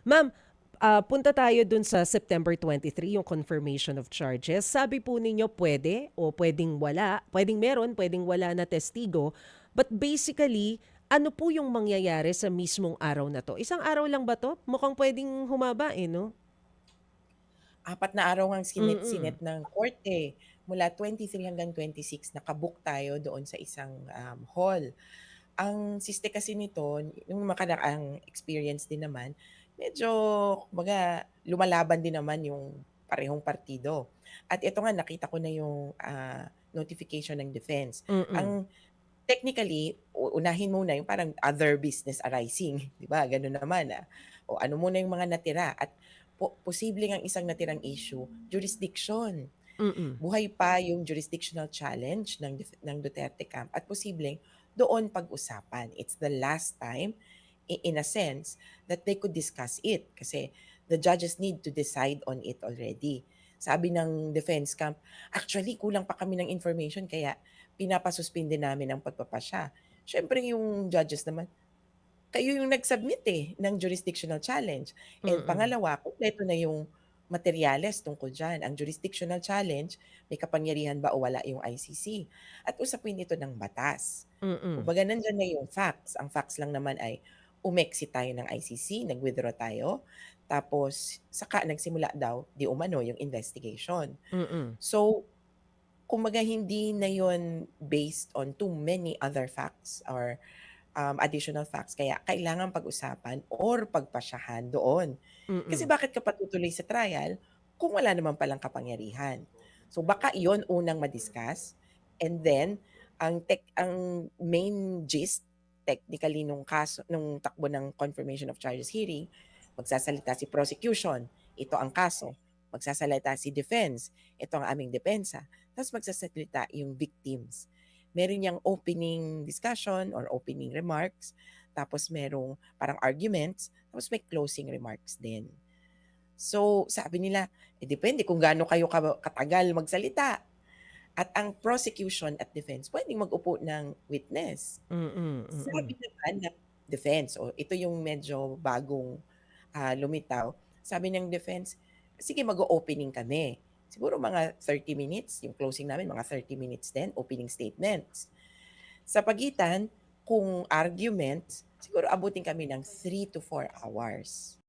Ma'am, punta tayo dun sa September 23, yung confirmation of charges. Sabi po ninyo pwede o puwedeng wala, puwedeng meron, puwedeng wala na testigo. But basically, ano po yung mangyayari sa mismong araw na 'to? Isang araw lang ba 'to? Mukhang puwedeng humaba, eh, 'no? 4 na araw ngang Mm. sinet ng korte. Mula 23 hanggang 26 naka-book tayo doon sa isang, hall. Ang siste kasi nito, yung makaraang experience din naman, medyo kumbaga lumalaban din naman yung parehong partido. At ito nga nakita ko na yung, notification ng defense. Ang Mm. technically, unahin muna yung parang other business arising, 'di ba, gano'n naman, o ano muna yung mga natira at posible ang isang natirang issue, jurisdiction. Mm. Buhay pa yung jurisdictional challenge ng Duterte camp at posibleng doon pag-usapan. It's the last time, in a sense, that they could discuss it kasi the judges need to decide on it already. Sabi ng defense camp, actually kulang pa kami ng information kaya pinapasuspinde namin ang pagpapasya. Siyempre yung judges naman, kayo yung nag-submit, ng jurisdictional challenge. And Mm. pangalawa, kumpleto na yung materyales tungkol diyan. Ang jurisdictional challenge, may kapangyarihan ba o wala yung ICC. At usapin ito ng batas. Mm. Kumbaga nandiyan na yung facts. Ang facts lang naman ay umexit tayo ng ICC, nag-withdraw tayo, tapos saka nagsimula daw di umano yung investigation. Mm. So, kumbaga hindi na yon based on too many other facts or additional facts kaya kailangan pag-usapan or pagpasyahan doon. Kasi Mm. bakit ka patutuloy sa trial kung wala naman palang kapangyarihan? So baka iyon unang ma-discuss and then ang main gist technically nung kaso nung takbo ng confirmation of charges hearing, magsasalita si prosecution, ito ang kaso. Magsasalita si defense, ito ang aming depensa. Tapos magsasalita yung victims. Meron niyang opening discussion or opening remarks, tapos merong parang arguments, tapos may closing remarks din. So, sabi nila, depende kung gaano kayo katagal magsalita. At ang prosecution at defense puwedeng mag-upo ng witness. Mm. Mm. Sabi naman ng defense, o ito yung medyo bagong, lumitaw, sabi ng defense, "Sige mag-o-opening kami." Siguro mga 30 minutes, yung closing namin mga 30 minutes din, opening statements. Sa pagitan, kung arguments, siguro abutin kami ng 3 to 4 hours.